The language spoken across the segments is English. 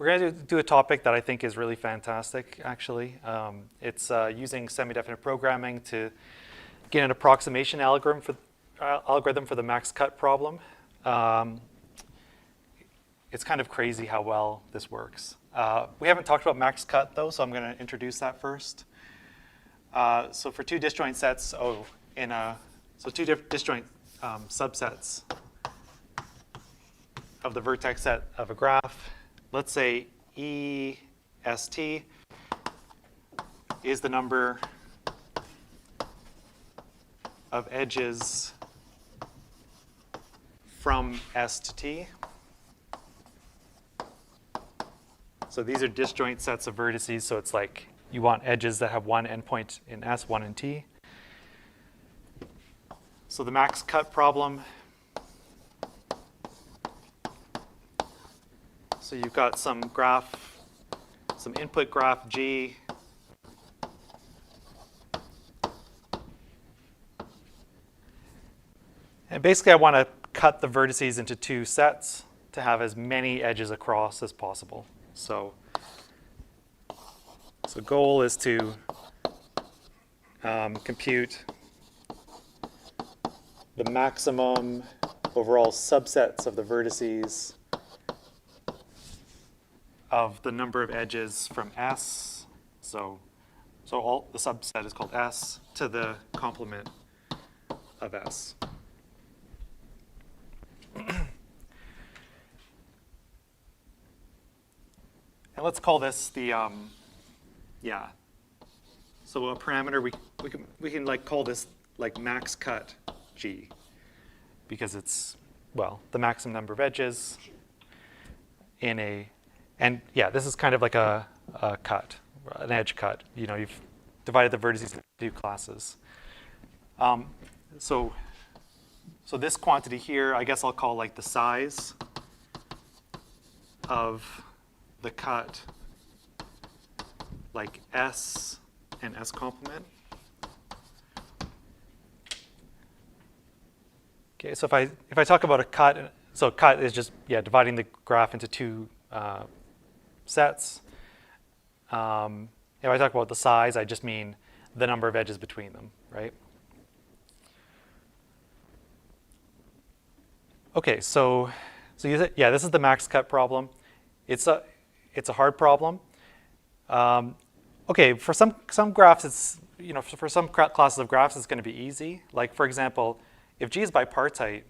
we're going to do a topic that I think is really fantastic, actually. It's using semi-definite programming to get an approximation algorithm for the MAXCUT problem. It's kind of crazy how well this works. We haven't talked about MAXCUT, though, so I'm going to introduce that first. So for two disjoint sets, so two disjoint subsets of the vertex set of a graph, let's say EST is the number of edges from S to T. So these are disjoint sets of vertices, so it's like you want edges that have one endpoint in S, one in T. So the MAXCUT problem, so you've got some graph, some input graph G, and basically I want to cut the vertices into two sets to have as many edges across as possible. So goal is to compute the maximum overall subsets of the vertices of the number of edges from S. So all the subset is called S to the complement of S. And let's call this the, So a parameter, we can like call this like MAXCUT G, because it's, well, the maximum number of edges in a, and yeah, this is kind of like a cut, an edge cut. You know, you've divided the vertices into two classes. So this quantity here, I guess I'll call like the size of the cut, like S and S complement. Okay, so if I talk about a cut, so cut is just dividing the graph into two sets. If I talk about the size, I just mean the number of edges between them, right? Okay, so this is the MAXCUT problem. It's a hard problem. Okay, for some graphs, it's, for some classes of graphs, it's going to be easy. Like, for example, if G is bipartite,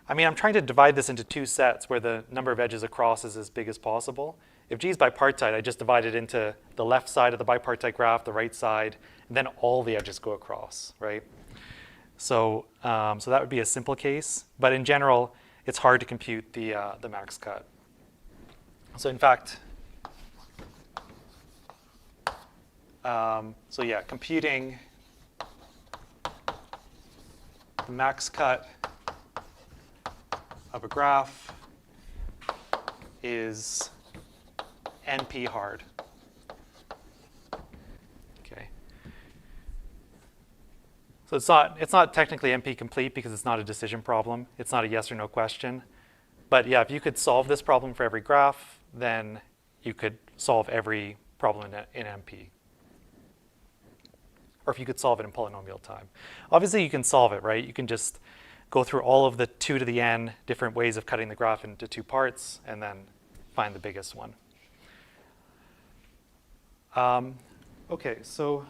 I'm trying to divide this into two sets where the number of edges across is as big as possible. If G is bipartite, I just divide it into the left side of the bipartite graph, the right side, and then all the edges go across, right? So that would be a simple case. But in general, it's hard to compute the MAXCUT. So in fact, computing the MAXCUT of a graph is NP hard. Okay. So it's not technically NP complete because it's not a decision problem. It's not a yes or no question. But yeah, if you could solve this problem for every graph, then you could solve every problem in NP. Or if you could solve it in polynomial time. Obviously, you can solve it, right? You can just go through all of the 2 to the n different ways of cutting the graph into two parts and then find the biggest one. Okay, so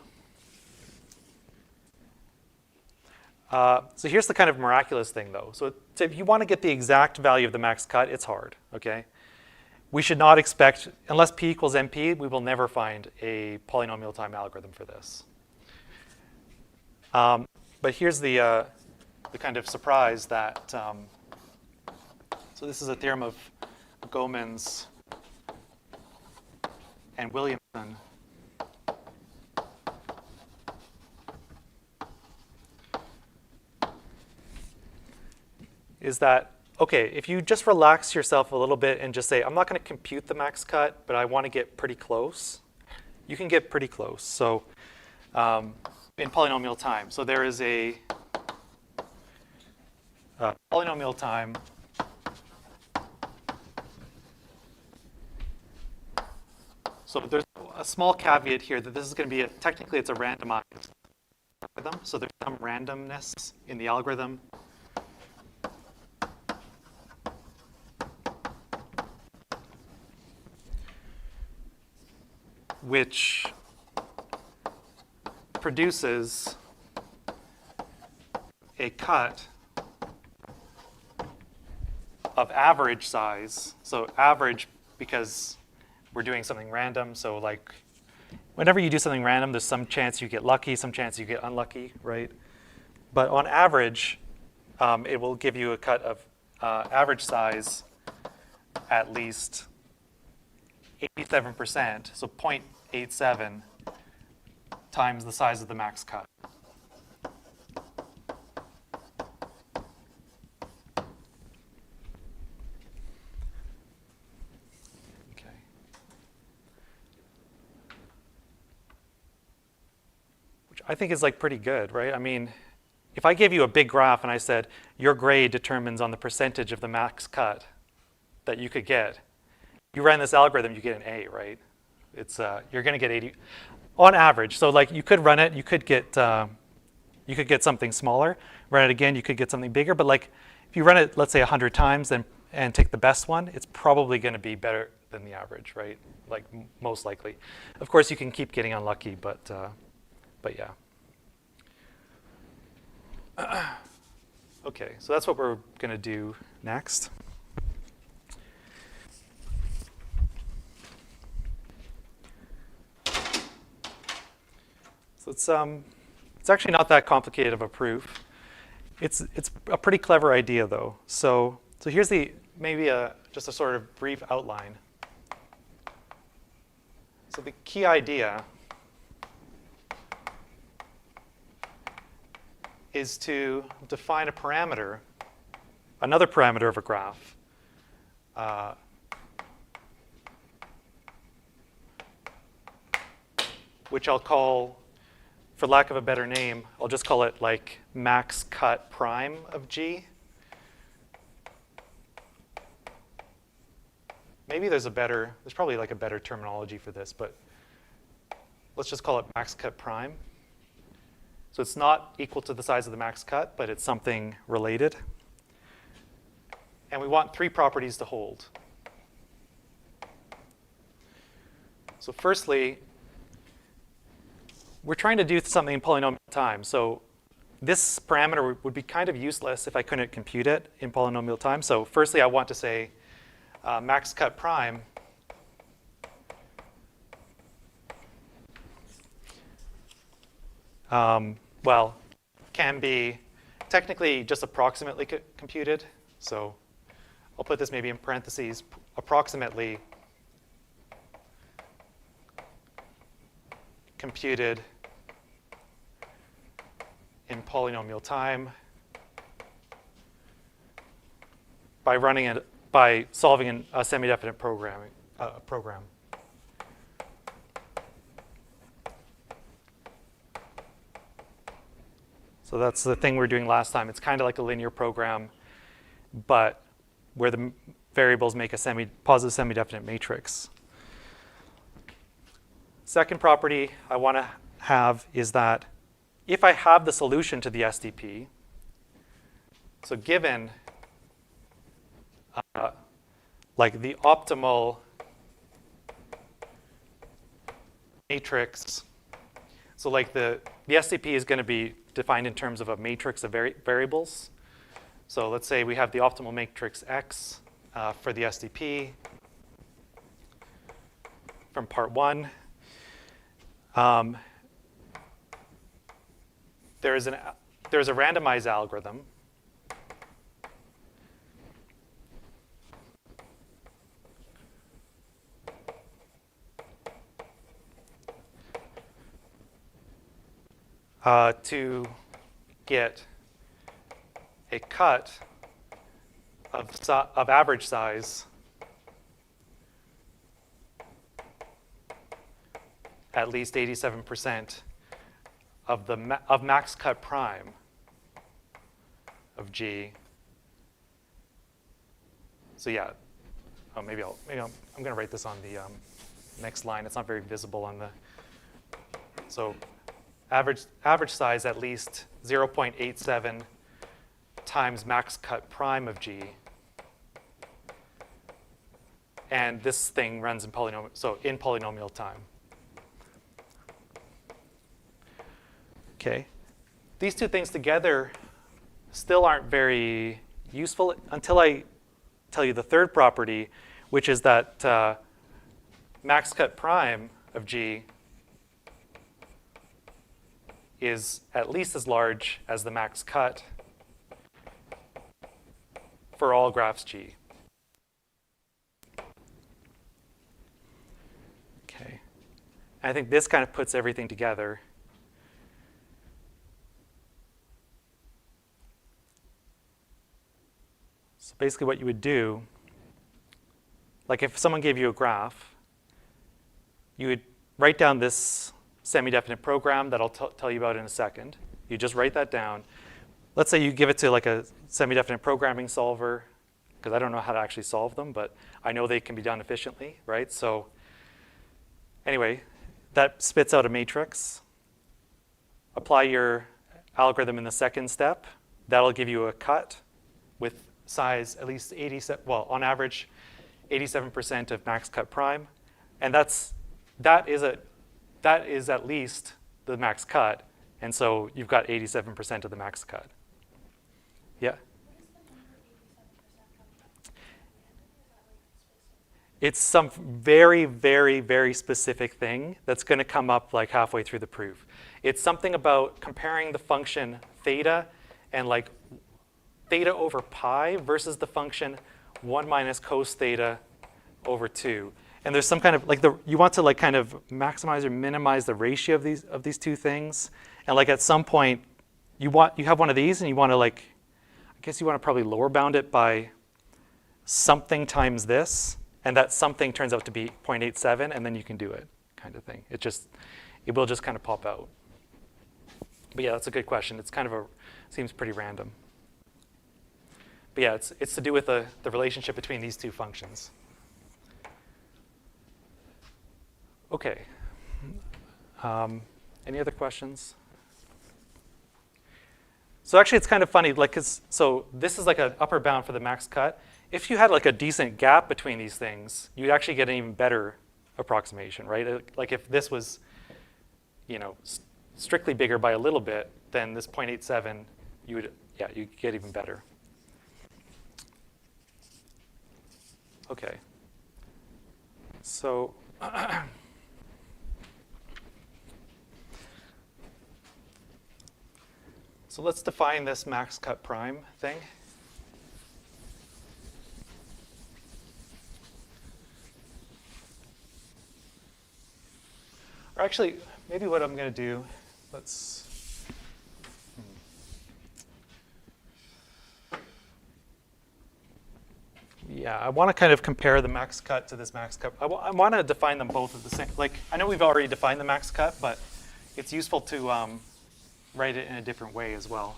here's the kind of miraculous thing, though. So if you want to get the exact value of the MAXCUT, it's hard, okay? We should not expect, unless p equals np, we will never find a polynomial time algorithm for this. But here's the kind of surprise that, so this is a theorem of Gomans and Williamson. Is that, okay, if you just relax yourself a little bit and just say, I'm not going to compute the MAXCUT, but I want to get pretty close, you can get pretty close. So in polynomial time. So there is a polynomial time So there's a small caveat here that this is going to be, technically it's a randomized algorithm. So there's some randomness in the algorithm. Which produces a cut of average size. So average because we're doing something random. So like whenever you do something random, there's some chance you get lucky, some chance you get unlucky, right? But on average, it will give you a cut of average size at least 87%, so 0.87 times the size of the max cut. Okay. Which I think is like pretty good, right? I mean, if I gave you a big graph and I said, your grade determines on the percentage of the max cut that you could get, you ran this algorithm, you get an A, right? It's you're going to get 80 on average. So like you could run it, you could get something smaller. Run it again, you could get something bigger. But like if you run it, let's say 100 times and take the best one, it's probably going to be better than the average, right? Like most likely. Of course, you can keep getting unlucky, but yeah. Okay, so that's what we're going to do next. So it's actually not that complicated of a proof. It's a pretty clever idea though. So here's just a sort of brief outline. So the key idea is to define a parameter, another parameter of a graph, which I'll call, for lack of a better name, I'll just call it like MAXCUT prime of G. Maybe there's probably like a better terminology for this, but let's just call it MAXCUT prime. So it's not equal to the size of the max cut, but it's something related. And we want three properties to hold. So firstly, we're trying to do something in polynomial time. So this parameter would be kind of useless if I couldn't compute it in polynomial time. So firstly, I want to say MAXCUT prime can be technically just approximately computed. So I'll put this maybe in parentheses, approximately computed in polynomial time by solving a semi-definite program. So that's the thing we were doing last time. It's kind of like a linear program, but where the variables make a positive semi-definite matrix. Second property I want to have is that if I have the solution to the SDP, so given like the optimal matrix, so like the SDP is going to be defined in terms of a matrix of variables. So let's say we have the optimal matrix X for the SDP from part 1. There's a randomized algorithm to get a cut of average size at least 87% of MAXCUT prime of G. So yeah, I'm going to write this on the next line. It's not very visible on the, so average size at least 0.87 times max cut prime of G. And this thing runs in polynomial, so in polynomial time. Okay. These two things together still aren't very useful until I tell you the third property, which is that max cut prime of G is at least as large as the max cut for all graphs G. Okay. And I think this kind of puts everything together. So basically what you would do, like if someone gave you a graph, you would write down this semi-definite program that I'll tell you about in a second. You just write that down. Let's say you give it to like a semi-definite programming solver, because I don't know how to actually solve them, but I know they can be done efficiently, right? So anyway, that spits out a matrix. Apply your algorithm in the second step. That'll give you a cut with size at least 87, well, on average, 87% of max cut prime. And that is at least the max cut. And so you've got 87% of the max cut. Yeah? It's some very, very, very specific thing that's going to come up like halfway through the proof. It's something about comparing the function theta and like theta over pi versus the function 1 minus cos theta over 2. And there's some kind of like you want to like kind of maximize or minimize the ratio of these two things. And like at some point you have one of these and you want to like, I guess you want to probably lower bound it by something times this, and that something turns out to be 0.87, and then you can do it, kind of thing. It will just kind of pop out. But yeah, that's a good question. It's kind of seems pretty random. But yeah, it's to do with the relationship between these two functions. Okay. Any other questions? So actually, it's kind of funny, like, so this is like an upper bound for the max cut. If you had like a decent gap between these things, you'd actually get an even better approximation, right? Like if this was, strictly bigger by a little bit than this 0.87, you'd get even better. Okay. So so let's define this max cut prime thing. Or actually, maybe what I'm going to do, yeah, I want to kind of compare the max cut to this max cut. I want to define them both at the same. Like, I know we've already defined the max cut, but it's useful to write it in a different way as well.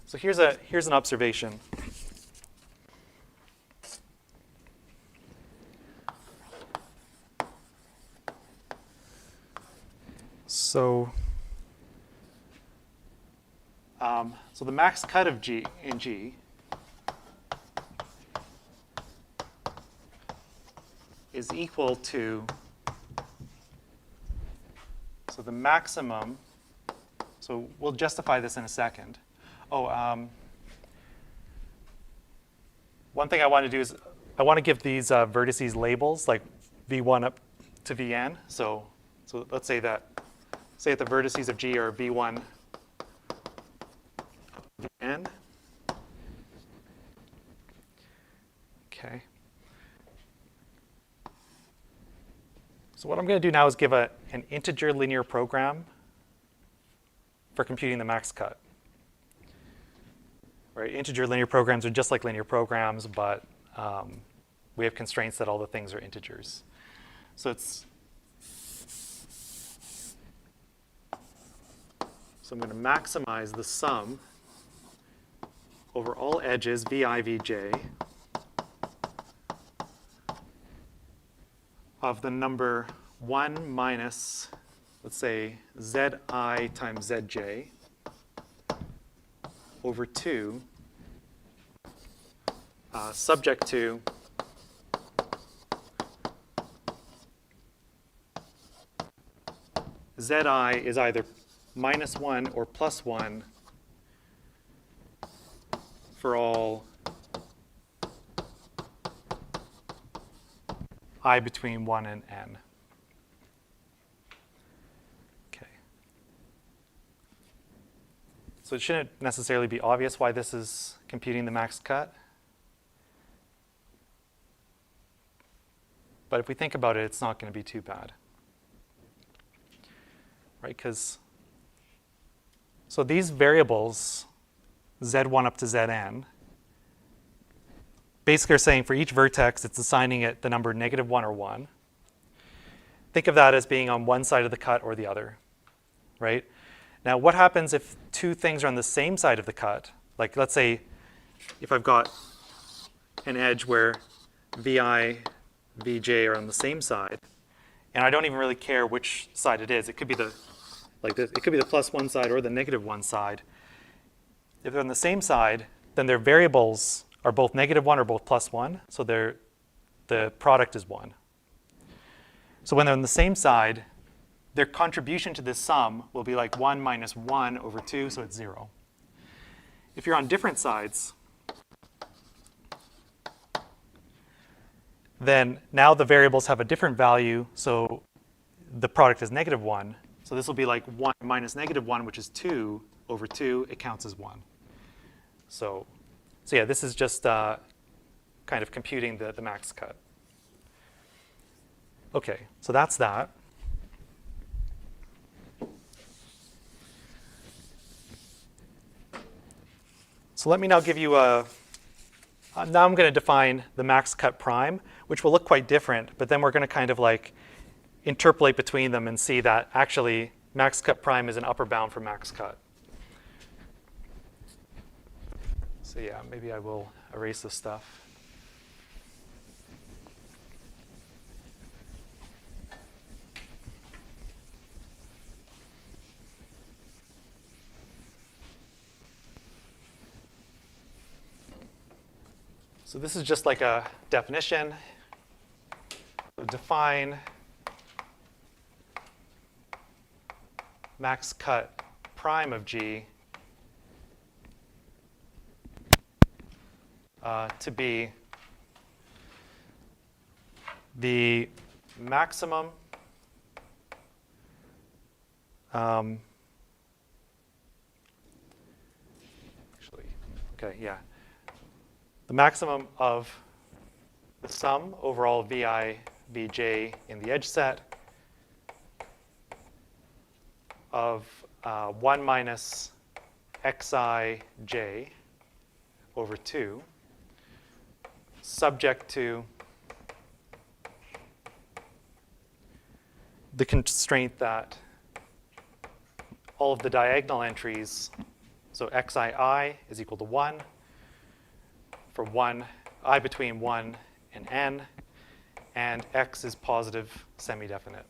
So here's an observation. So the max cut of G in G is equal to, so the maximum, so we'll justify this in a second. One thing I want to do is I want to give these vertices labels, like V1 up to Vn. So let's say that the vertices of G are V1 Vn. Okay. So what I'm going to do now is give an integer linear program for computing the max cut. Right? Integer linear programs are just like linear programs, but we have constraints that all the things are integers. So I'm going to maximize the sum over all edges vi, vj of the number 1 minus, let's say, zi times zj over 2 subject to zi is either -1 or +1 for all I between 1 and n. Okay. So it shouldn't necessarily be obvious why this is computing the max cut. But if we think about it, it's not going to be too bad. Right? Because so these variables, z1 up to zn, basically are saying for each vertex, it's assigning it the number -1 or 1. Think of that as being on one side of the cut or the other, right? Now, what happens if two things are on the same side of the cut? Like, let's say if I've got an edge where vi, vj are on the same side, and I don't even really care which side it is. It could be the it could be the +1 side or the -1 side. If they're on the same side, then their variables are both -1 or both +1, so the product is 1. So when they're on the same side, their contribution to this sum will be like 1 minus 1 over 2, so it's 0. If you're on different sides, then now the variables have a different value, so the product is -1. So this will be like 1 minus -1, which is 2 over 2. It counts as 1. So yeah, this is just kind of computing the max cut. OK, so that's that. So let me now give you a now I'm going to define the max cut prime, which will look quite different, but then we're going to kind of like interpolate between them and see that actually max cut prime is an upper bound for max cut. So yeah, maybe I will erase this stuff. So this is just like a definition. Define max cut prime of G to be the maximum the maximum of the sum over all vi, vj in the edge set of 1 minus xij over 2, subject to the constraint that all of the diagonal entries, so xii is equal to 1 for I between 1 and n, and x is positive semi-definite.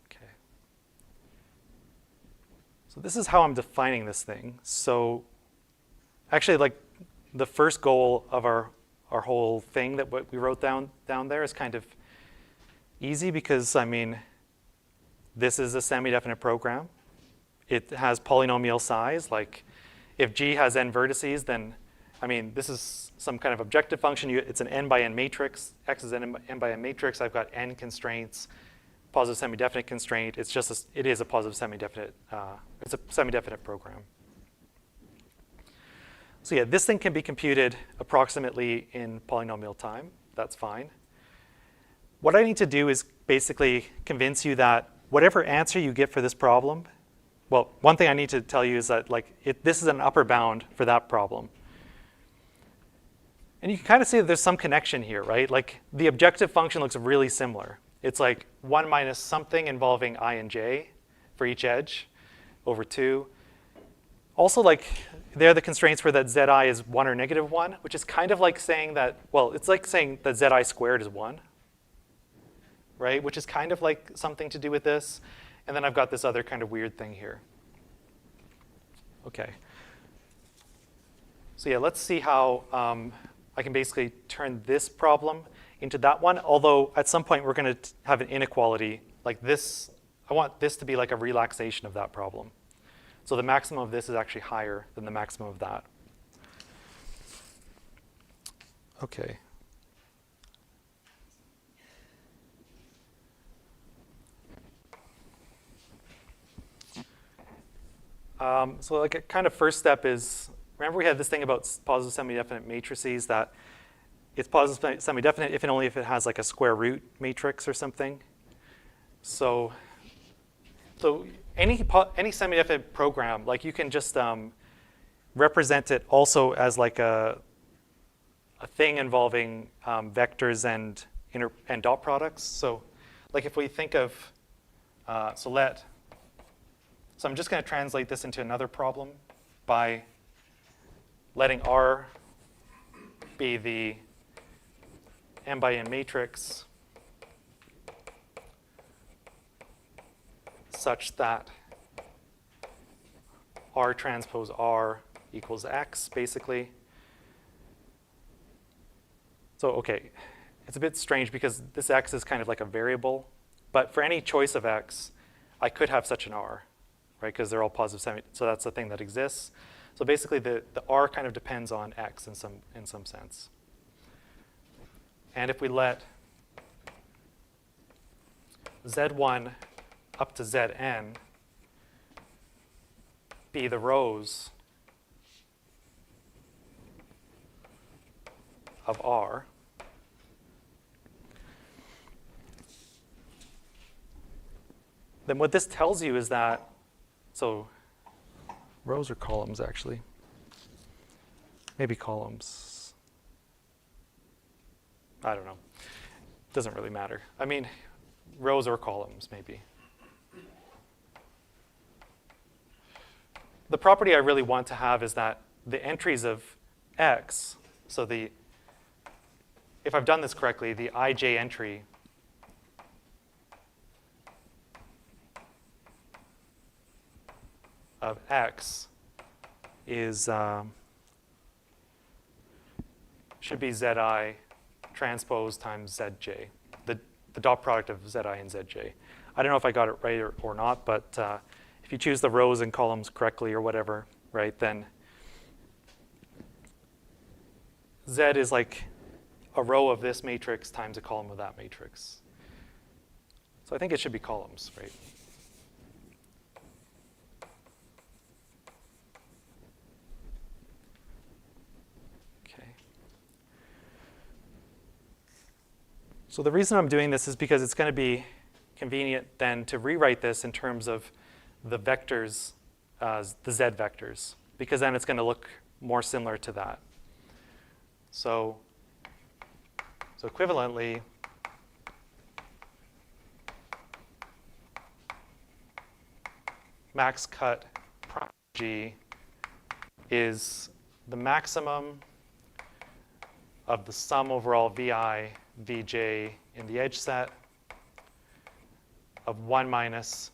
Okay. So this is how I'm defining this thing. So actually, like the first goal of our whole thing that what we wrote down there is kind of easy because, I mean, this is a semi-definite program. It has polynomial size. Like if G has n vertices, then, I mean, this is some kind of objective function. It's an n by n matrix. X is an n by n matrix. I've got n constraints, positive semi-definite constraint. It's just it is a positive semi-definite. It's a semi-definite program. So yeah, this thing can be computed approximately in polynomial time. That's fine. What I need to do is basically convince you that whatever answer you get for this problem, well, one thing I need to tell you is that this is an upper bound for that problem. And you can kind of see that there's some connection here, right? Like the objective function looks really similar. It's like 1 minus something involving I and j for each edge over 2. Also, like, there are the constraints for that zi is 1 or negative 1, which is kind of like saying that, well, it's like saying that zi squared is 1, right? Which is kind of like something to do with this. And then I've got this other kind of weird thing here. OK. So yeah, let's see how I can basically turn this problem into that one. Although at some point we're going to have an inequality like this. I want this to be like a relaxation of that problem. So the maximum of this is actually higher than the maximum of that. OK. So like a kind of first step is, remember we had this thing about positive semi-definite matrices that it's positive semi-definite if and only if it has like a square root matrix or something. So any semi-definite program, like you can just represent it also as like a thing involving vectors and dot products. So like if we think of, so I'm just going to translate this into another problem by letting R be the m by n matrix such that R transpose R equals X, basically. So OK, it's a bit strange because this X is kind of like a variable. But for any choice of X, I could have such an R, right? Because they're all positive semi. So that's the thing that exists. So basically, the R kind of depends on X in some sense. And if we let Z1 up to Zn be the rows of R, then what this tells you is that, so rows or columns, actually? Maybe columns. I don't know. Doesn't really matter. I mean, rows or columns, maybe. The property I really want to have is that the entries of X, so if I've done this correctly, the ij entry of X is should be Zi transpose times Zj, the dot product of Zi and Zj. I don't know if I got it right or not, but if you choose the rows and columns correctly or whatever, right, then Z is like a row of this matrix times a column of that matrix. So I think it should be columns, right? Okay. So the reason I'm doing this is because it's going to be convenient then to rewrite this in terms of the vectors, the Z vectors, because then it's going to look more similar to that. So equivalently, MAXCUT prime G is the maximum of the sum over all Vi, Vj in the edge set of 1 minus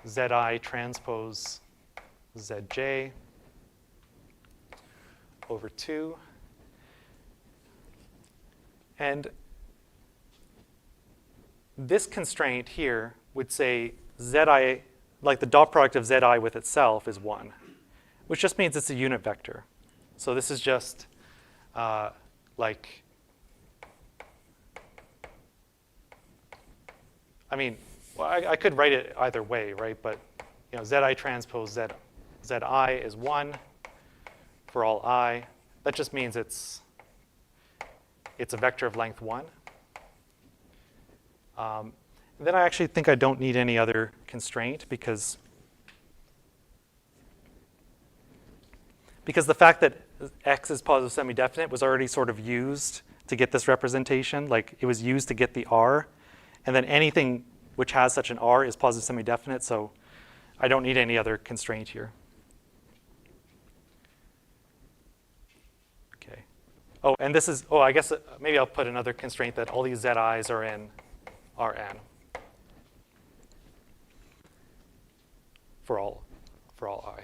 Zi transpose Zj over 2. And this constraint here would say Zi, like the dot product of Zi with itself is 1, which just means it's a unit vector. So this is just like, I mean, well, I could write it either way, right? But Zi transpose Zi is 1 for all I. That just means it's a vector of length 1. Then I actually think I don't need any other constraint because the fact that X is positive semi-definite was already sort of used to get this representation. Like it was used to get the R. And then anything which has such an R is positive semi-definite, so I don't need any other constraint here. Okay. Oh, and this is, I guess maybe I'll put another constraint that all these ZIs are in Rn for all I.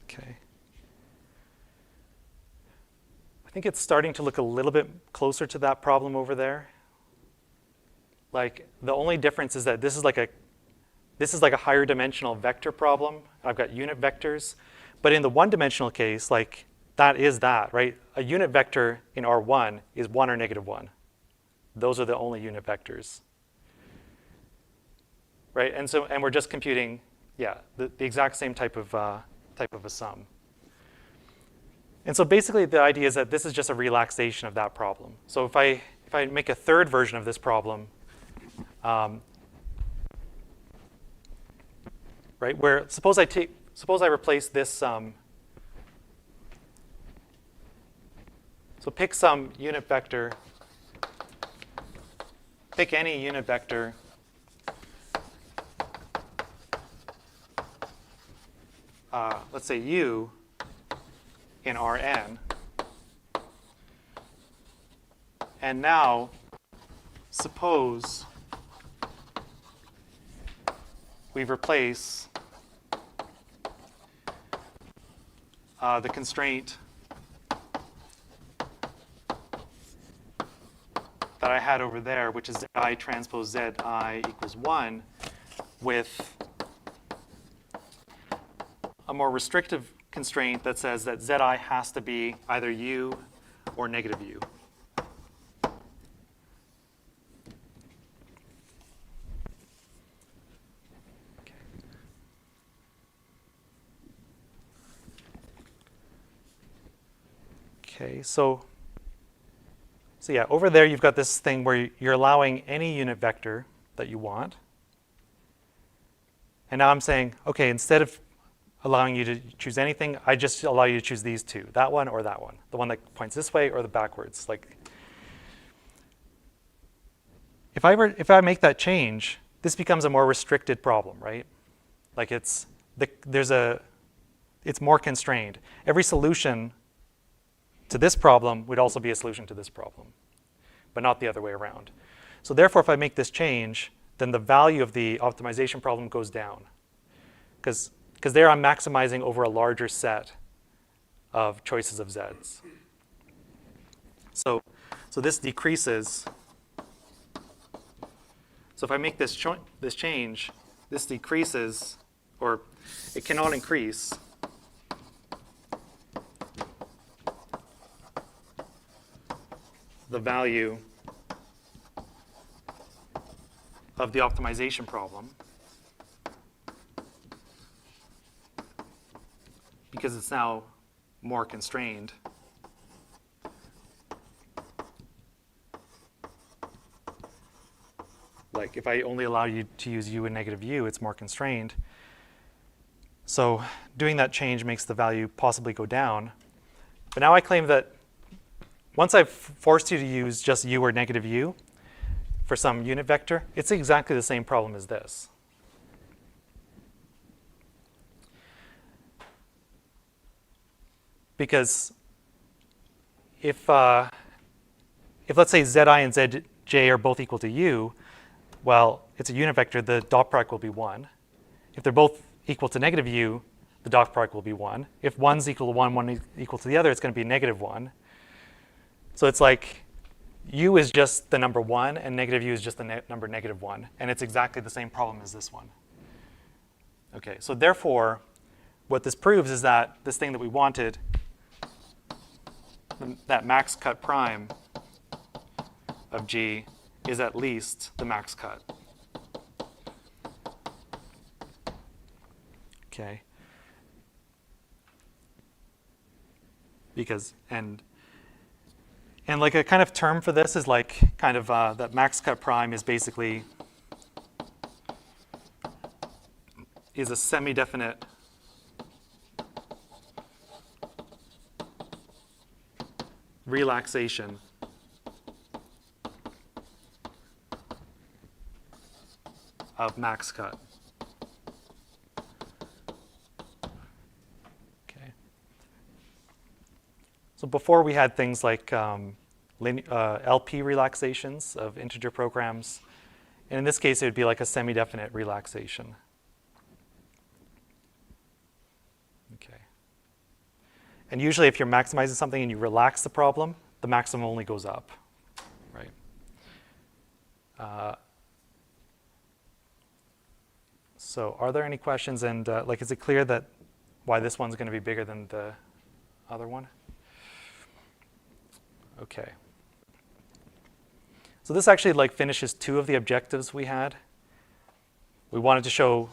Okay. I think it's starting to look a little bit closer to that problem over there. Like the only difference is that this is like a higher dimensional vector problem. I've got unit vectors, but in the one-dimensional case, like that is that, right? A unit vector in R1 is 1 or -1. Those are the only unit vectors, right? And we're just computing, yeah, the exact same type of a sum. And so basically the idea is that this is just a relaxation of that problem. So if I make a third version of this problem, right, where suppose I replace this so pick some unit vector, pick any unit vector let's say u in Rn. And now suppose we replace the constraint that I had over there, which is I transpose Zi equals 1, with a more restrictive constraint that says that Zi has to be either u or -u. Okay, so yeah, over there you've got this thing where you're allowing any unit vector that you want. And now I'm saying, okay, instead of allowing you to choose anything, I just allow you to choose these two, that one or that one, the one that points this way or the backwards. Like, if I make that change, this becomes a more restricted problem, right? Like it's more constrained. Every solution to this problem would also be a solution to this problem, but not the other way around. So therefore, if I make this change, then the value of the optimization problem goes down, because there I'm maximizing over a larger set of choices of Zs. So this decreases. So if I make this change, this decreases, or it cannot increase the value of the optimization problem, because it's now more constrained. Like if I only allow you to use u and -u, it's more constrained. So doing that change makes the value possibly go down. But now I claim that once I've forced you to use just u or -u for some unit vector, it's exactly the same problem as this. Because if let's say Zi and Zj are both equal to u, well, it's a unit vector, the dot product will be 1. If they're both equal to -u, the dot product will be 1. If one's equal to 1, one is equal to the other, it's going to be -1. So it's like u is just the number 1, and -u is just the number -1. And it's exactly the same problem as this one. Okay, so therefore, what this proves is that this thing that we wanted, that MAXCUT prime of G, is at least the MAXCUT. Okay. Because, and like a kind of term for this is like kind of that MAXCUT prime is basically is a semi-definite relaxation of MAXCUT. Okay. So before we had things like LP relaxations of integer programs. And in this case, it would be like a semi-definite relaxation. Okay. And usually if you're maximizing something and you relax the problem, the maximum only goes up, right? So are there any questions? And like, is it clear that why this one's going to be bigger than the other one? Okay. So this actually like finishes two of the objectives we had. We wanted to show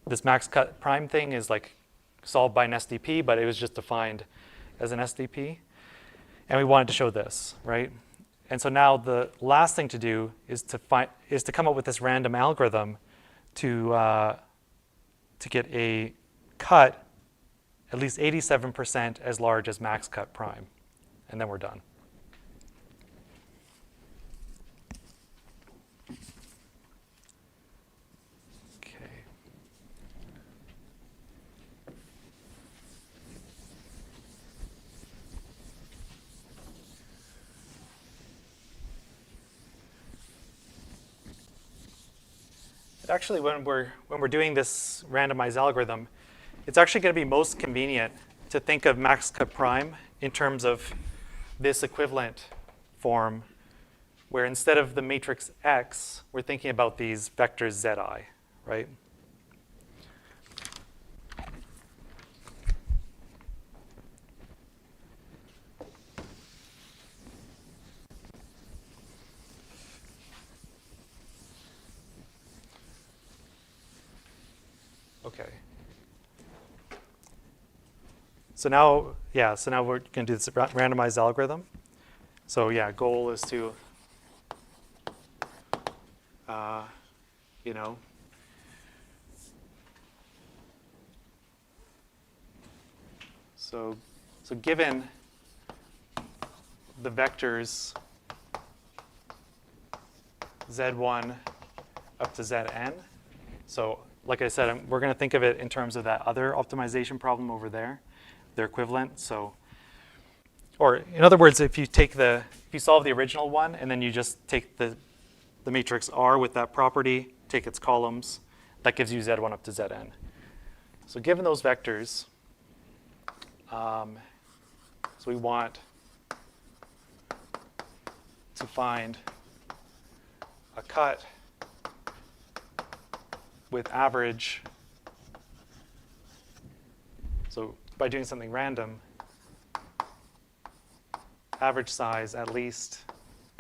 this MAXCUT prime thing is like solved by an SDP, but it was just defined as an SDP. And we wanted to show this, right? And so now the last thing to do is to come up with this random algorithm to get a cut at least 87% as large as MAXCUT prime. And then we're done. Actually, when we're doing this randomized algorithm, it's actually going to be most convenient to think of MAXCUT prime in terms of this equivalent form, where instead of the matrix X, we're thinking about these vectors Zi, right? Okay. So now, yeah, so now we're going to do this randomized algorithm. So yeah, goal is to, you know, so given the vectors Z1 up to Zn, so like I said, we're going to think of it in terms of that other optimization problem over there. They're equivalent. So, or in other words, if you solve the original one and then you just take the matrix R with that property, take its columns, that gives you Z1 up to Zn. So given those vectors, so we want to find a cut with average, so by doing something random, average size at least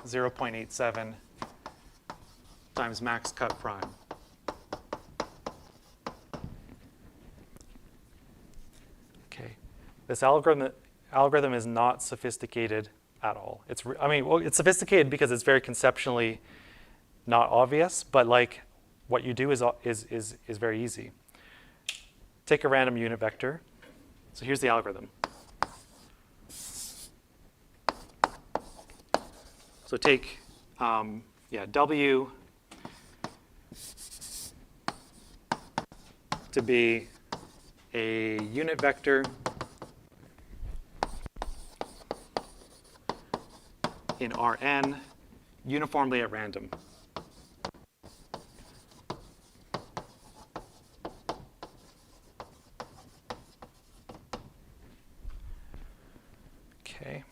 0.87 times MAXCUT prime. Okay, this algorithm is not sophisticated at all. It's sophisticated because it's very conceptually not obvious, but like what you do is very easy. Take a random unit vector. So here's the algorithm. So take W to be a unit vector in Rn uniformly at random. Okay.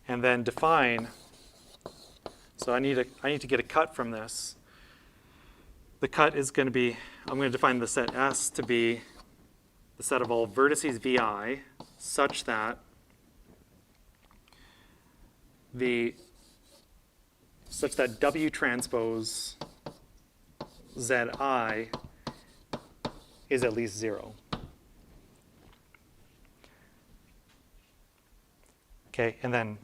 And then define, so I need to get a cut from this. The cut is going to be, I'm going to define the set S to be the set of all vertices Vi such that W transpose Zi is at least 0. Okay, and then,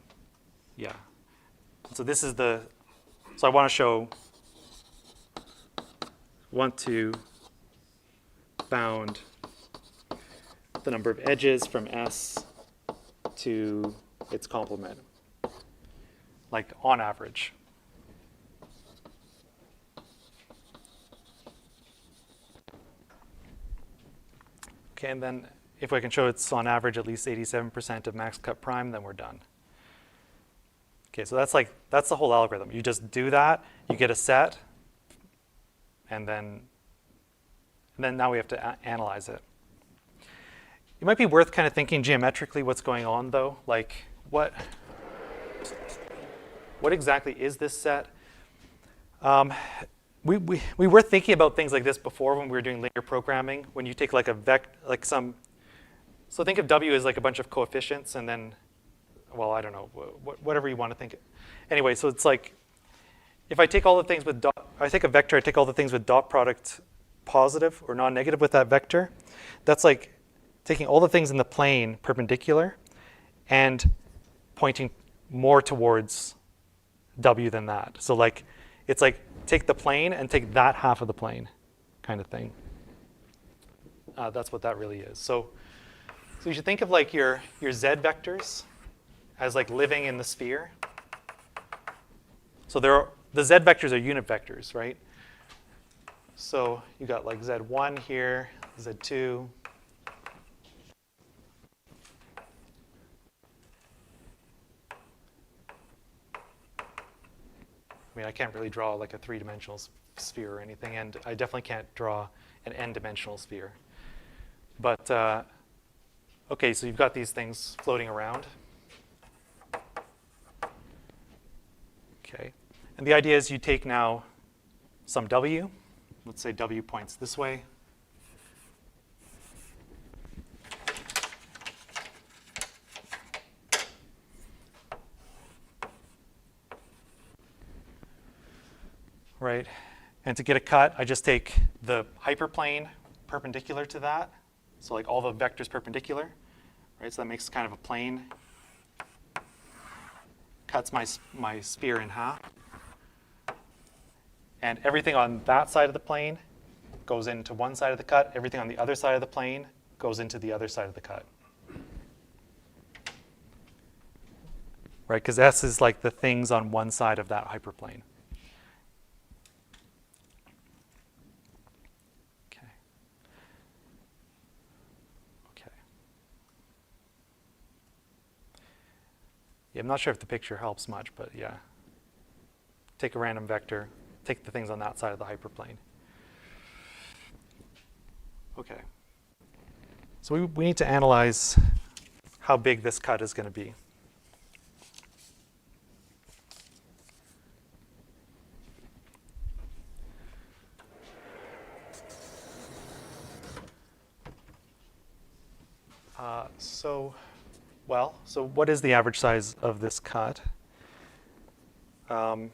yeah. So this is so I want to bound the number of edges from S to its complement, like on average. Okay, and then if I can show it's on average at least 87% of MAXCUT prime, then we're done. Okay, so that's the whole algorithm. You just do that, you get a set, and then now we have to analyze it. It might be worth kind of thinking geometrically what's going on, though. Like, what exactly is this set? We were thinking about things like this before when we were doing linear programming. When you take like so think of W as like a bunch of coefficients, and then, well, I don't know, whatever you want to think. Anyway, so it's like, if I take all the things with I take a vector, I take all the things with dot product positive or non-negative with that vector. That's like taking all the things in the plane perpendicular and pointing more towards W than that. So like, it's like take the plane and take that half of the plane kind of thing. That's what that really is. So you should think of like your Z vectors as like living in the sphere. So the Z vectors are unit vectors, right? So you got like Z1 here, Z2. I mean, I can't really draw like a three-dimensional sphere or anything, and I definitely can't draw an n-dimensional sphere. But, okay, so you've got these things floating around. Okay, and the idea is you take now some W. Let's say W points this way. Right, and to get a cut, I just take the hyperplane perpendicular to that. So like all the vectors perpendicular, right? So that makes kind of a plane. Cuts my sphere in half. And everything on that side of the plane goes into one side of the cut. Everything on the other side of the plane goes into the other side of the cut. Right, because S is like the things on one side of that hyperplane. Yeah, I'm not sure if the picture helps much, but yeah. Take a random vector, take the things on that side of the hyperplane. Okay. So we need to analyze how big this cut is going to be. So what is the average size of this cut? So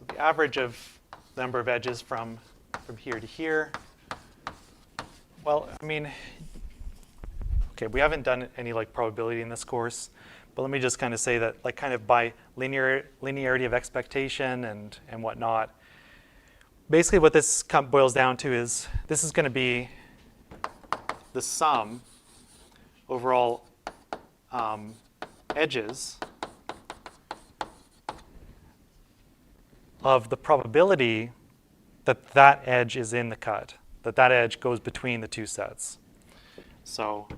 the average of the number of edges from here to here. Well, I mean, okay, we haven't done any like probability in this course, but let me just kind of say that like kind of by linearity of expectation and whatnot. Basically what this boils down to is this is going to be the sum over all edges of the probability that that edge is in the cut, that that edge goes between the two sets. So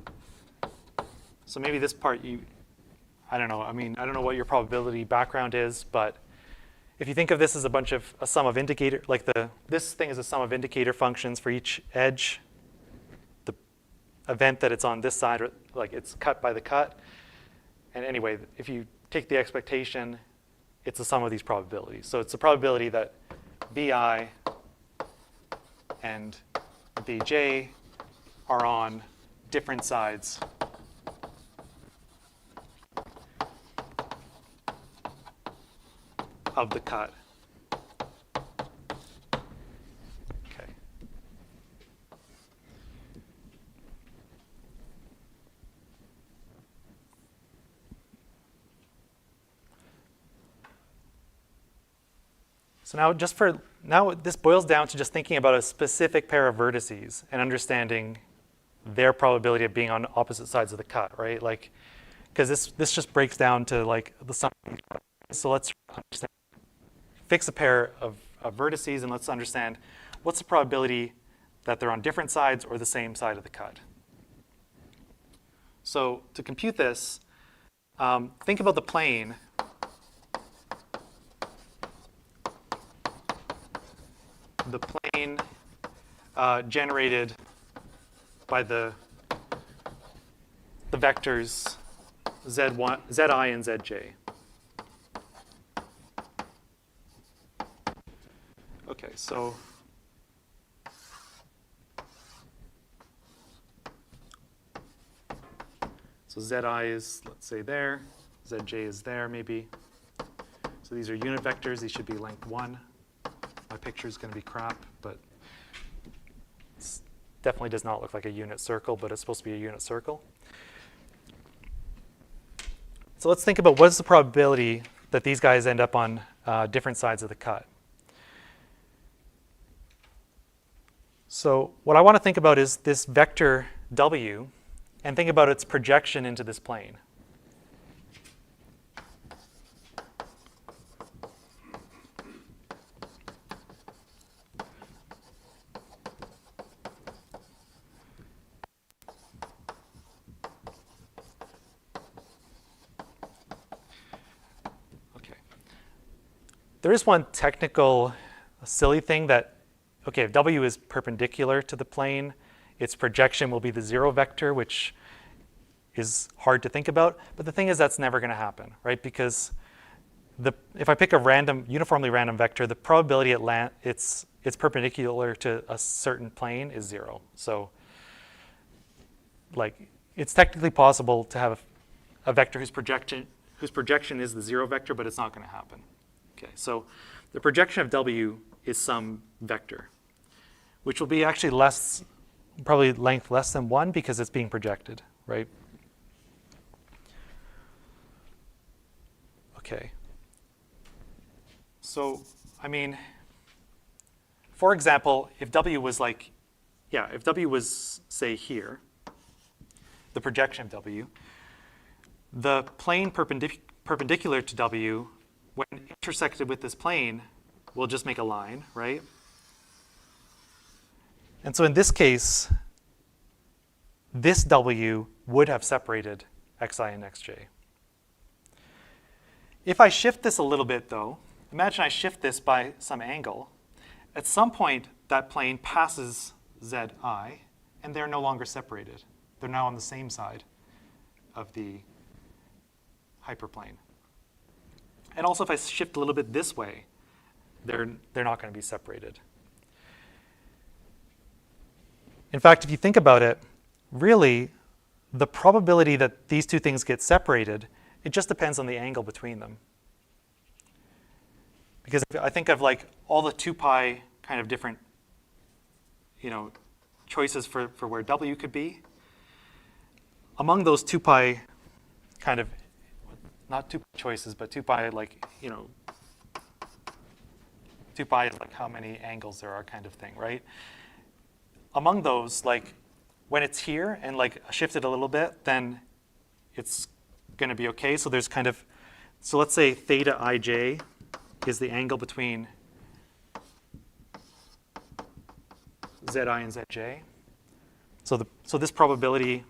maybe this part I don't know. I mean, I don't know what your probability background is, but if you think of this as a sum of indicator, like this thing is a sum of indicator functions for each edge, the event that it's on this side, or like it's cut by the cut. And anyway, if you take the expectation, it's a sum of these probabilities. So it's a probability that Bi and Bj are on different sides of the cut. Okay. So now just for now this boils down to just thinking about a specific pair of vertices and understanding their probability of being on opposite sides of the cut, right? Like, because this just breaks down to like the sum. So let's understand, fix a pair of vertices, and let's understand what's the probability that they're on different sides or the same side of the cut. So to compute this, think about the plane. The plane generated by the vectors Z1, Zi and Zj. Okay, so Zi is, let's say, there. Zj is there, maybe. So these are unit vectors. These should be length 1. My picture is going to be crap, but it definitely does not look like a unit circle, but it's supposed to be a unit circle. So let's think about what is the probability that these guys end up on different sides of the cut. So what I want to think about is this vector W, and think about its projection into this plane. Okay. There is one technical silly thing that, okay, if W is perpendicular to the plane, its projection will be the 0 vector, which is hard to think about. But the thing is, that's never going to happen, right? Because if I pick a uniformly random vector, the probability it's perpendicular to a certain plane is 0. So, like, it's technically possible to have a vector whose projection is the 0 vector, but it's not going to happen. Okay, so the projection of W is some vector, which will be actually probably length less than 1 because it's being projected, right? Okay. So, I mean, for example, if W was if W was, say, here, the projection of W, the plane perpendicular to W, when intersected with this plane, will just make a line, right? And so in this case, this W would have separated Xi and Xj. If I shift this a little bit, though, imagine I shift this by some angle. At some point, that plane passes Zi, and they're no longer separated. They're now on the same side of the hyperplane. And also, if I shift a little bit this way, they're not going to be separated. In fact, if you think about it, really, the probability that these two things get separated, it just depends on the angle between them. Because if I think of like all the 2 pi kind of different, choices for where W could be, among those 2 pi kind of, not 2 pi choices, but 2 pi 2 pi is like how many angles there are kind of thing, right? Among those, like when it's here and like shifted a little bit, then it's going to be okay. So there's so let's say theta ij is the angle between Zi and Zj. So this probability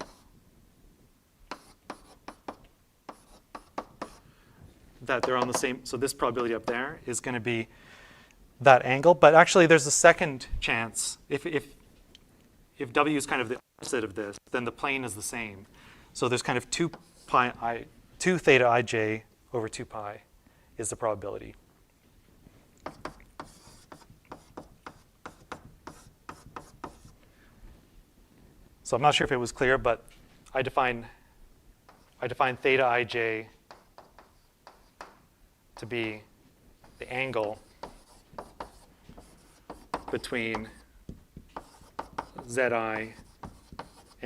that they're on the same, so this probability up there is going to be that angle. But actually, there's a second chance. If W is kind of the opposite of this, then the plane is the same. So there's kind of 2 theta ij over 2 pi is the probability. So I'm not sure if it was clear, but I define theta ij to be the angle between Zi and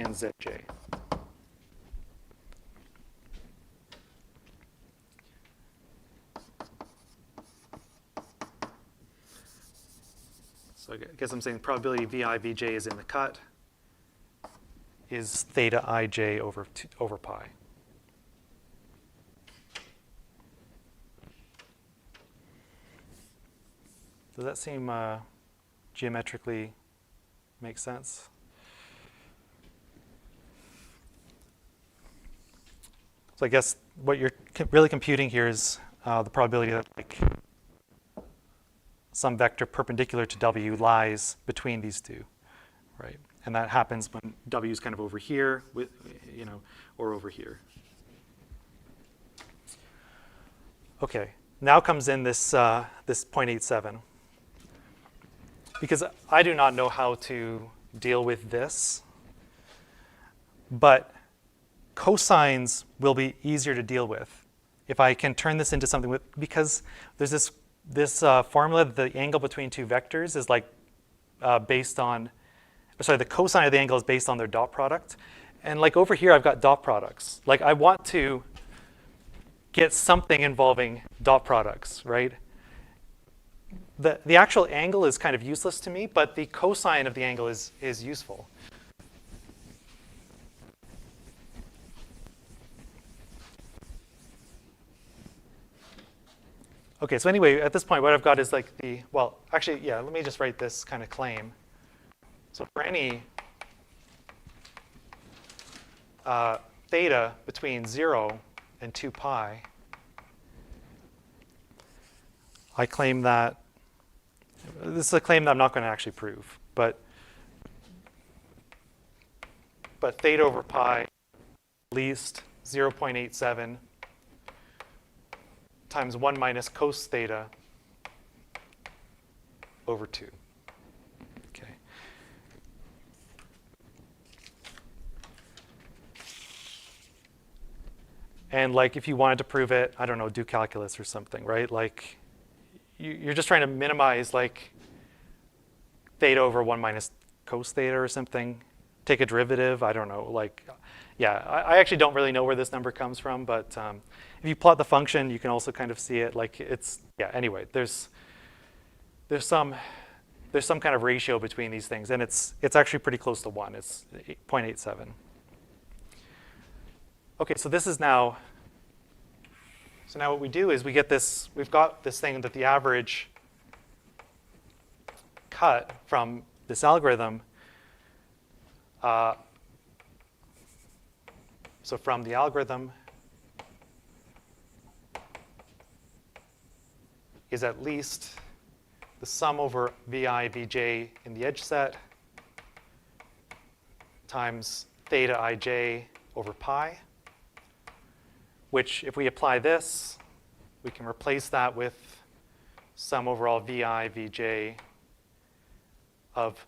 Zj. guess I'm saying probability Vi Vj is in the cut is theta ij over pi. Does that seem geometrically make sense? So I guess what you're really computing here is the probability that like some vector perpendicular to W lies between these two, right? And that happens when W is kind of over here, with, or over here. Okay, now comes in this this 0.87. Because I do not know how to deal with this, but cosines will be easier to deal with if I can turn this into something because there's this formula that the angle between two vectors is like based on, sorry, the cosine of the angle is based on their dot product. And like over here, I've got dot products. Like I want to get something involving dot products, right? The actual angle is kind of useless to me, but the cosine of the angle is useful. Okay, so anyway, at this point, what I've got is like well, actually, yeah, let me just write this kind of claim. So for any theta between 0 and 2 pi, I claim that, this is a claim that I'm not going to actually prove, but theta over pi at least 0.87 times 1 minus cos theta over 2. Okay. And like if you wanted to prove it, I don't know, do calculus or something, right? Like you're just trying to minimize like theta over 1 minus cos theta or something. Take a derivative, I don't know, like, yeah, I actually don't really know where this number comes from, but if you plot the function, you can also kind of see it. Like it's, yeah, anyway, there's some kind of ratio between these things, and it's actually pretty close to 1. It's 0.87. Okay, so this is now, so now what we do is we get this, we've got this thing that the average cut from this algorithm. So from the algorithm is at least the sum over Vi Vj in the edge set times theta ij over pi, which if we apply this, we can replace that with sum over all Vi Vj of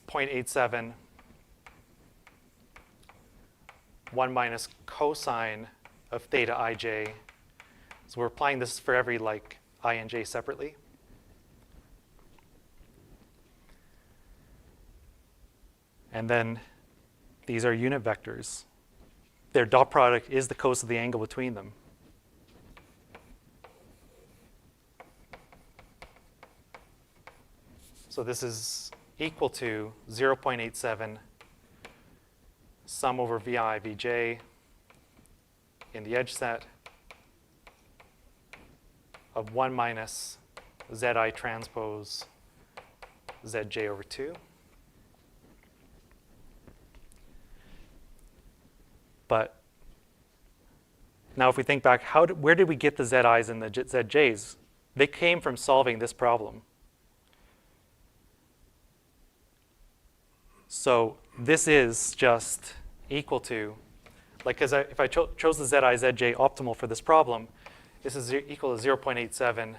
0.87 1 minus cosine of theta ij. So we're applying this for every like I and j separately. And then these are unit vectors. Their dot product is the cos of the angle between them. So this is equal to 0.87 sum over Vi Vj in the edge set of 1 minus Zi transpose Zj over 2. But now if we think back, where did we get the Zi's and the Zj's? They came from solving this problem. So this is just equal to, like, because if I chose the Zi, Zj optimal for this problem, this is equal to 0.87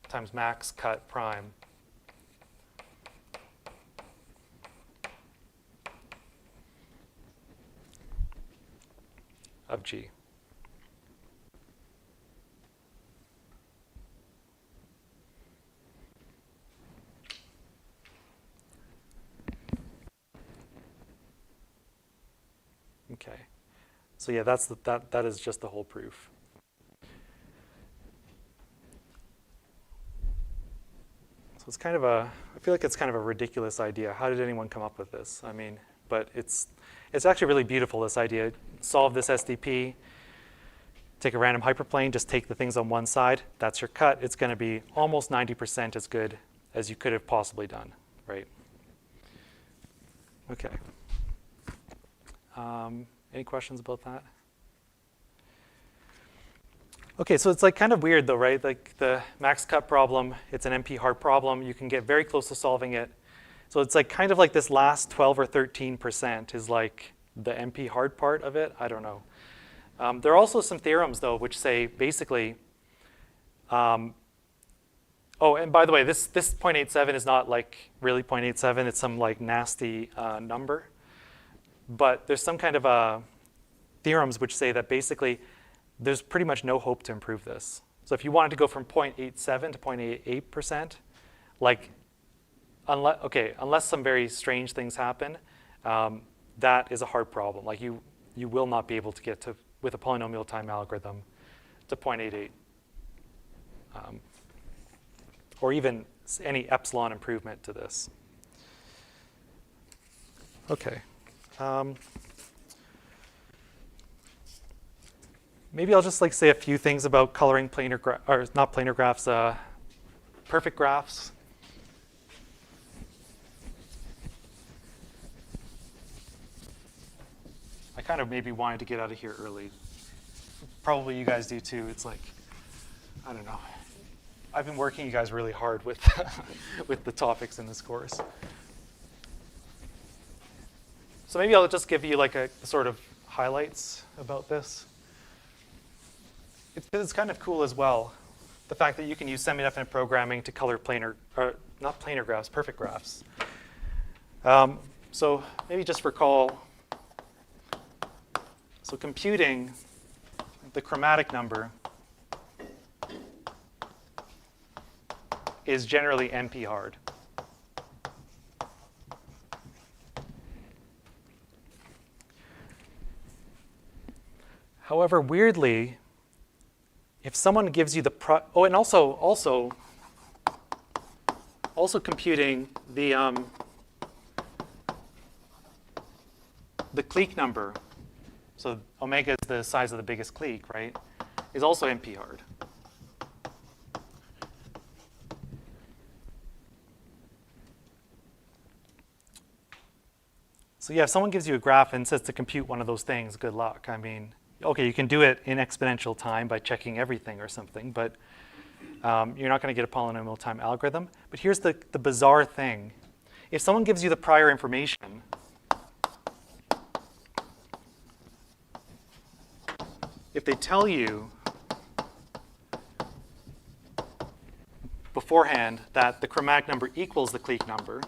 times max cut prime of G. Okay, so yeah, that is just the whole proof. So it's kind of a, I feel like it's kind of a ridiculous idea. How did anyone come up with this? I mean, but it's actually really beautiful, this idea. Solve this SDP, take a random hyperplane, just take the things on one side. That's your cut. It's going to be almost 90% as good as you could have possibly done, right? Okay. Any questions about that? Okay, so it's like kind of weird though, right? Like the MAXCUT problem, it's an NP hard problem. You can get very close to solving it. So it's like kind of like this last 12 or 13% is like the NP hard part of it. I don't know. There are also some theorems though, which say basically, oh, and by the way, this 0.87 is not like really 0.87. It's some like nasty number. But there's some kind of theorems which say that basically there's pretty much no hope to improve this. So if you wanted to go from 0.87 to 0.88%, like, unless some very strange things happen, that is a hard problem. Like you will not be able to get to, with a polynomial time algorithm, to 0.88. Or even any epsilon improvement to this. Okay. Maybe I'll just like say a few things about coloring planar or not planar graphs, perfect graphs. I kind of maybe wanted to get out of here early. Probably you guys do too. It's like, I don't know. I've been working you guys really hard with with the topics in this course. So maybe I'll just give you like a sort of highlights about this. It's kind of cool as well, the fact that you can use semi-definite programming to color planar, or not planar graphs, perfect graphs. So maybe just recall, so computing the chromatic number is generally NP hard. However, weirdly, if someone gives you the and also computing the clique number, so omega is the size of the biggest clique, right, is also NP hard. So yeah, if someone gives you a graph and says to compute one of those things, good luck. I mean, okay, you can do it in exponential time by checking everything or something, but you're not going to get a polynomial time algorithm. But here's the bizarre thing. If someone gives you the prior information, if they tell you beforehand that the chromatic number equals the clique number,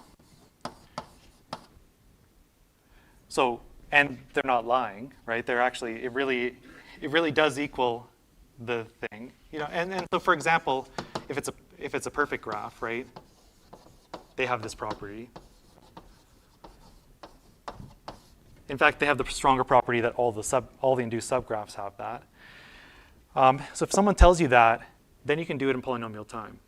so, and they're not lying, right? They're actually, it really does equal the thing, you know. And so, for example, if it's a perfect graph, right? They have this property. In fact, they have the stronger property that all the induced subgraphs have that. So if someone tells you that, then you can do it in polynomial time.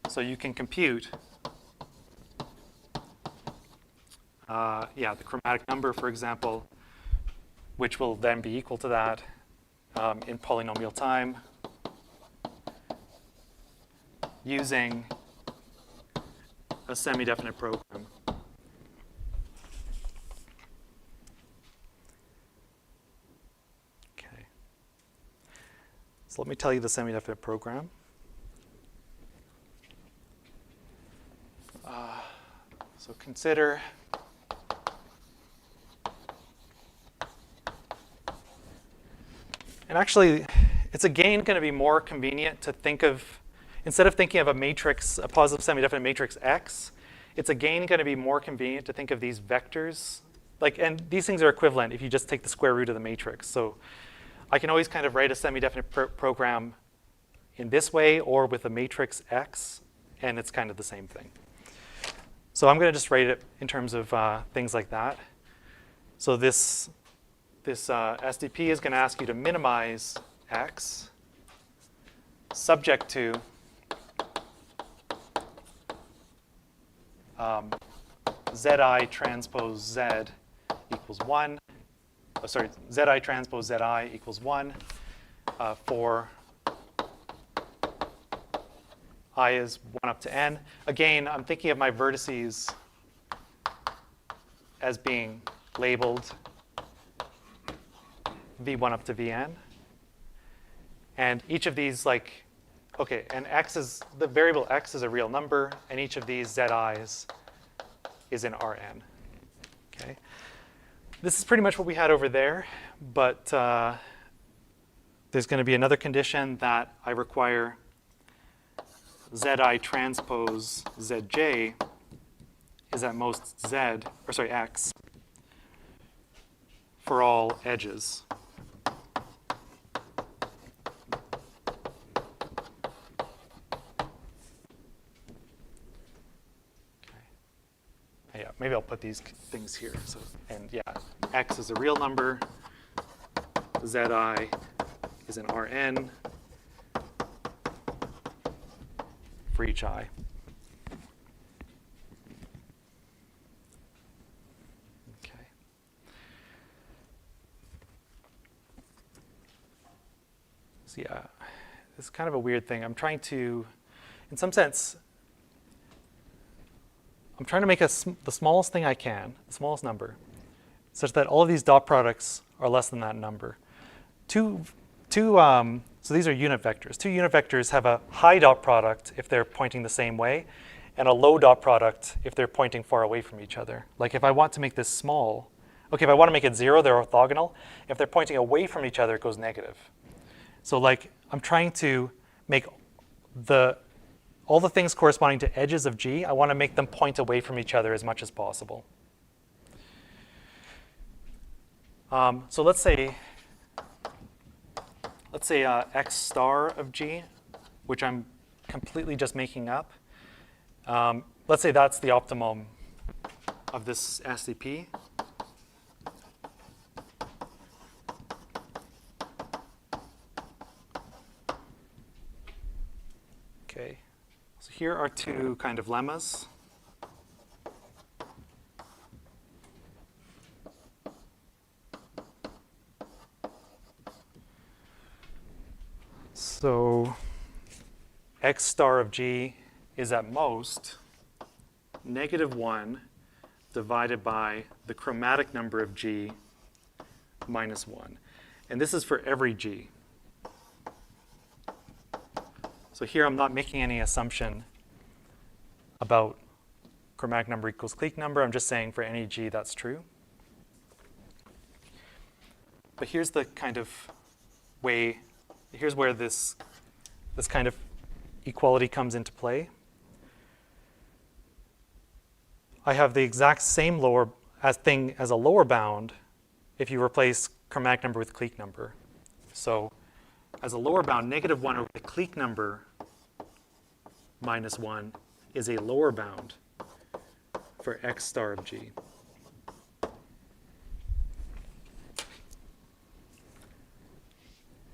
So you can compute the chromatic number, for example, which will then be equal to that in polynomial time using a semi-definite program. Okay. So let me tell you the semi-definite program. So consider and actually, it's again going to be more convenient to think of, instead of thinking of a matrix, a positive semi-definite matrix X, it's again going to be more convenient to think of these vectors. Like, and these things are equivalent if you just take the square root of the matrix. So I can always kind of write a semi-definite program in this way or with a matrix X, and it's kind of the same thing. So I'm going to just write it in terms of things like that. So this SDP is going to ask you to minimize X subject to Zi transpose Z equals 1. Oh, sorry, Zi transpose Zi equals 1 for I is 1 up to n. Again, I'm thinking of my vertices as being labeled V1 up to Vn. And each of these, like, okay, and x is, the variable x is a real number, and each of these Zi's is in Rn. Okay. This is pretty much what we had over there, but there's going to be another condition that I require Zi transpose Zj is at most Z, or sorry, X, for all edges. Okay. Yeah, maybe I'll put these things here. So, and yeah, X is a real number. Zi is an Rn for each I. Okay. So yeah, it's kind of a weird thing. I'm trying to, in some sense, I'm trying to make the smallest thing I can, the smallest number, such that all of these dot products are less than that number. So these are unit vectors. Two unit vectors have a high dot product if they're pointing the same way, and a low dot product if they're pointing far away from each other. Like if I want to make this small, okay, if I want to make it 0, they're orthogonal. If they're pointing away from each other, it goes negative. So like I'm trying to make all the things corresponding to edges of G, I want to make them point away from each other as much as possible. So let's say x star of G, which I'm completely just making up. Let's say that's the optimum of this SDP. Okay, so here are two kind of lemmas. So x star of G is at most -1 divided by the chromatic number of G minus 1. And this is for every G. So here I'm not making any assumption about chromatic number equals clique number. I'm just saying for any G that's true. But here's the kind of way, here's where this kind of equality comes into play. I have the exact same thing as a lower bound if you replace chromatic number with clique number. So as a lower bound, -1 over the clique number minus 1 is a lower bound for x star of G.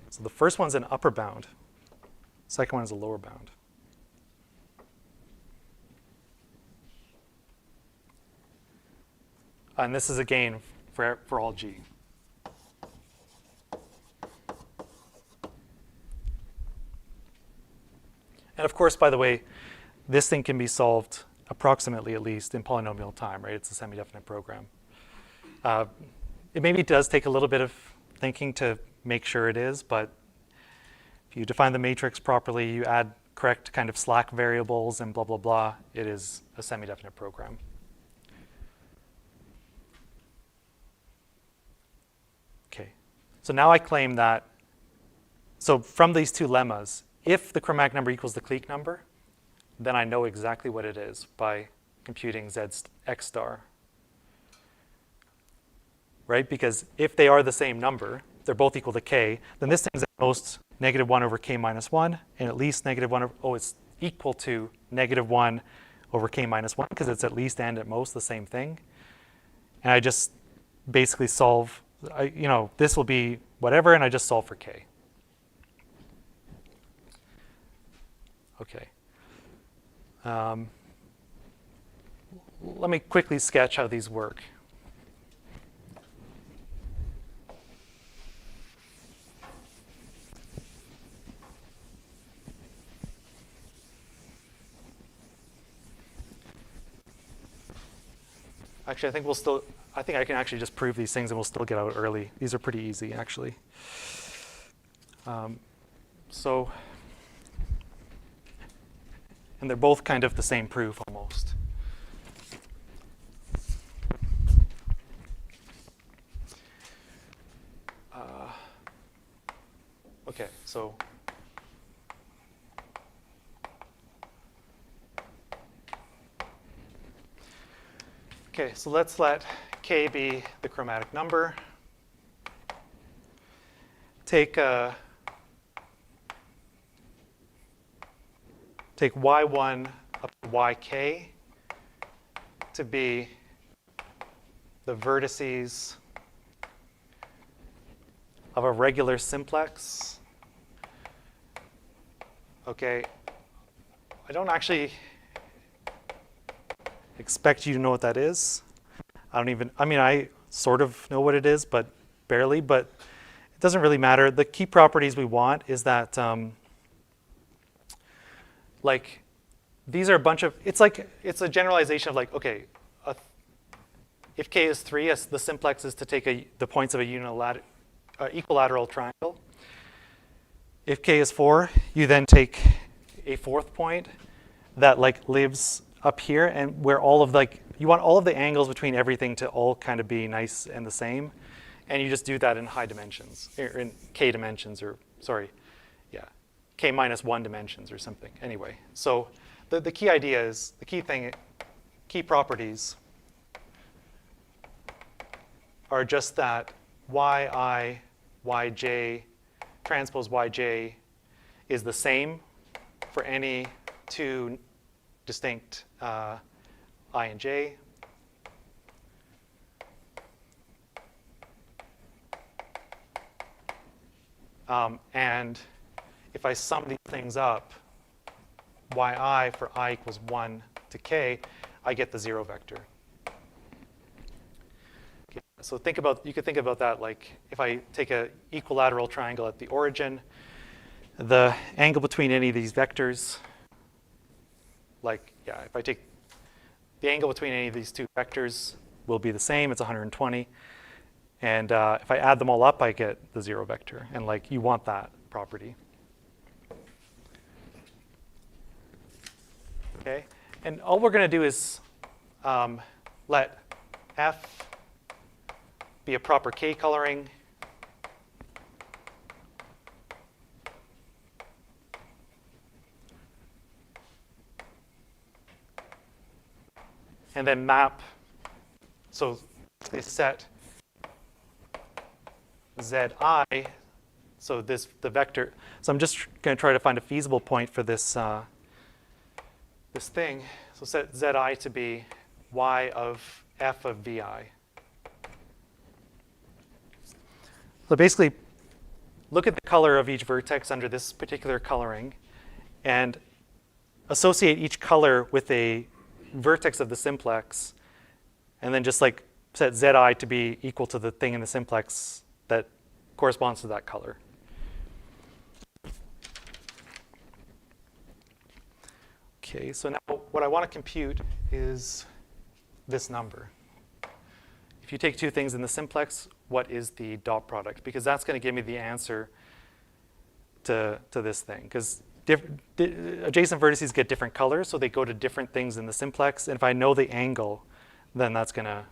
So the first one's an upper bound. Second one is a lower bound. And this is again for all G. And of course, by the way, this thing can be solved approximately, at least, in polynomial time, right? It's a semi-definite program. It maybe does take a little bit of thinking to make sure it is, but if you define the matrix properly, you add correct kind of slack variables and blah, blah, blah, it is a semi-definite program. Okay, so now I claim that, so from these two lemmas, if the chromatic number equals the clique number, then I know exactly what it is by computing x star. Right? Because if they are the same number, they're both equal to k, then this thing's at most -1 over k minus 1, and at least -1 over, oh, it's equal to -1 over k minus 1, because it's at least and at most the same thing. And I just basically solve, this will be whatever, and I just solve for k. Okay. Let me quickly sketch how these work. Actually, I think I can actually just prove these things and we'll still get out early. These are pretty easy, actually. And they're both kind of the same proof almost. Okay, so let's let K be the chromatic number. Take Y1 up to YK to be the vertices of a regular simplex. Okay, I don't actually expect you to know what that is. I sort of know what it is, but barely, but it doesn't really matter. The key properties we want is that, like, these are a bunch of, it's a generalization of like, okay, if K is 3, the simplex is to take the points of a equilateral triangle. If K is 4, you then take a fourth point that like lives up here, and where all of you want all of the angles between everything to all kind of be nice and the same, and you just do that in high dimensions, or in K dimensions, or sorry, yeah, K minus 1 dimensions or something. Anyway, so the key idea is, key properties are just that Yi, Yj, transpose Yj is the same for any two distinct I and j. And if I sum these things up, yi for I equals 1 to k, I get the 0 vector. Okay, so you could think about that like if I take an equilateral triangle at the origin, the angle between any of these vectors, if I take the angle between any of these two vectors will be the same, it's 120. And if I add them all up, I get the 0 vector. And you want that property. Okay, and all we're going to do is let F be a proper K coloring. And then map, so they set Zi, so the vector. So I'm just going to try to find a feasible point for this this thing. So set Zi to be y of f of vi. So basically, look at the color of each vertex under this particular coloring, and associate each color with a vertex of the simplex, and then just set Zi to be equal to the thing in the simplex that corresponds to that color. Okay, so now what I want to compute is this number. If you take two things in the simplex, what is the dot product? Because that's going to give me the answer to this thing. Because adjacent vertices get different colors, so they go to different things in the simplex. And if I know the angle, then that's going to,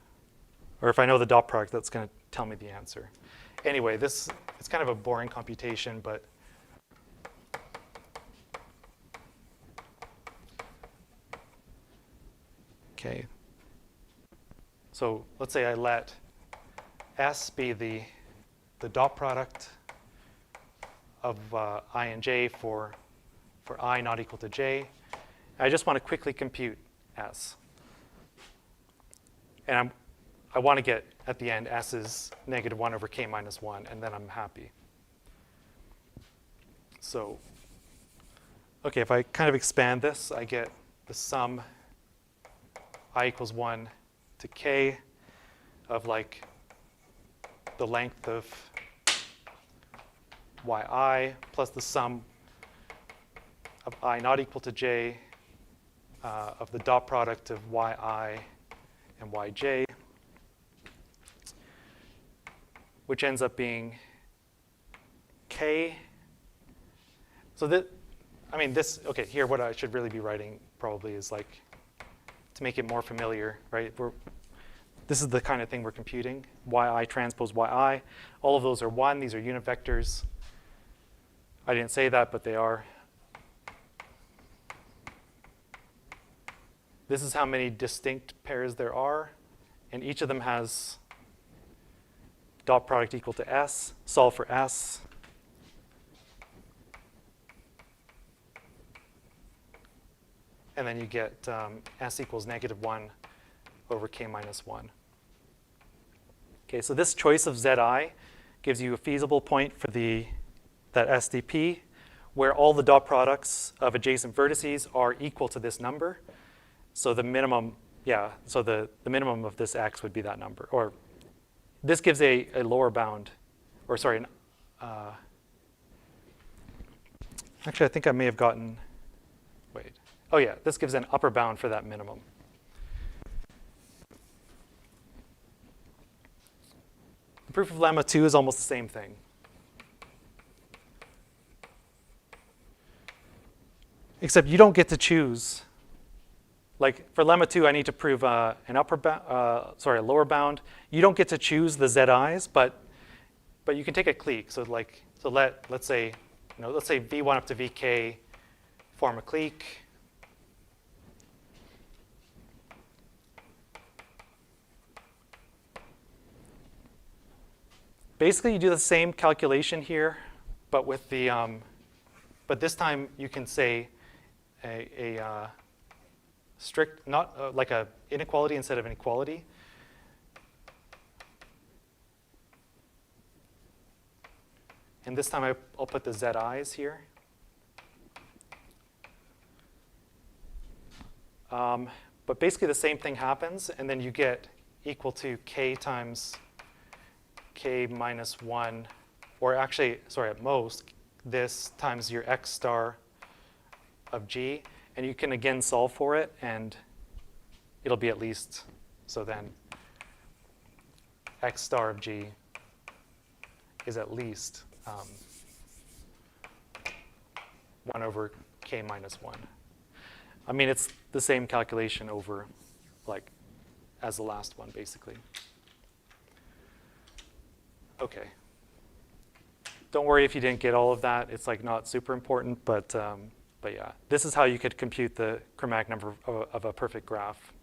or if I know the dot product, that's going to tell me the answer. Anyway, it's kind of a boring computation, but okay. So let's say I let S be the dot product of I and j for I not equal to j. I just want to quickly compute S. And I want to get, at the end, S is negative 1 over k minus 1, and then I'm happy. So okay, if I kind of expand this, I get the sum I equals 1 to k of like the length of yi plus the sum of I not equal to j of the dot product of yi and yj, which ends up being k. So that, I mean, this, okay, here what I should really be writing probably is like, to make it more familiar, right? This is the kind of thing we're computing, yi transpose yi. All of those are 1. These are unit vectors. I didn't say that, but they are. This is how many distinct pairs there are, and each of them has dot product equal to s. Solve for s. And then you get s equals -1 over k minus 1. Okay, so this choice of zi gives you a feasible point for that SDP where all the dot products of adjacent vertices are equal to this number. So the minimum, so the minimum of this x would be that number. Or this gives a lower bound, or sorry, actually I think I may have gotten, wait. Oh yeah, this gives an upper bound for that minimum. The proof of lemma 2 is almost the same thing. Except you don't get to choose. Like for lemma 2, I need to prove a lower bound. You don't get to choose the zi's, but you can take a clique. So let's say v1 up to vk form a clique. Basically, you do the same calculation here, but with the but this time you can say a strict, not like a inequality instead of an equality. And this time I'll put the zi's here. But basically the same thing happens, and then you get equal to k times k minus 1, or actually, sorry, at most, this times your x star of g. And you can again solve for it, and it'll be at least, so then x star of g is at least 1 over k minus 1. I mean, it's the same calculation over, like, as the last one, basically. Okay. Don't worry if you didn't get all of that. It's like not super important, but yeah, this is how you could compute the chromatic number of a perfect graph.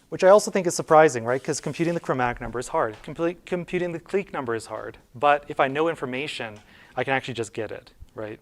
Which I also think is surprising, right? Because computing the chromatic number is hard. Computing the clique number is hard. But if I know information, I can actually just get it.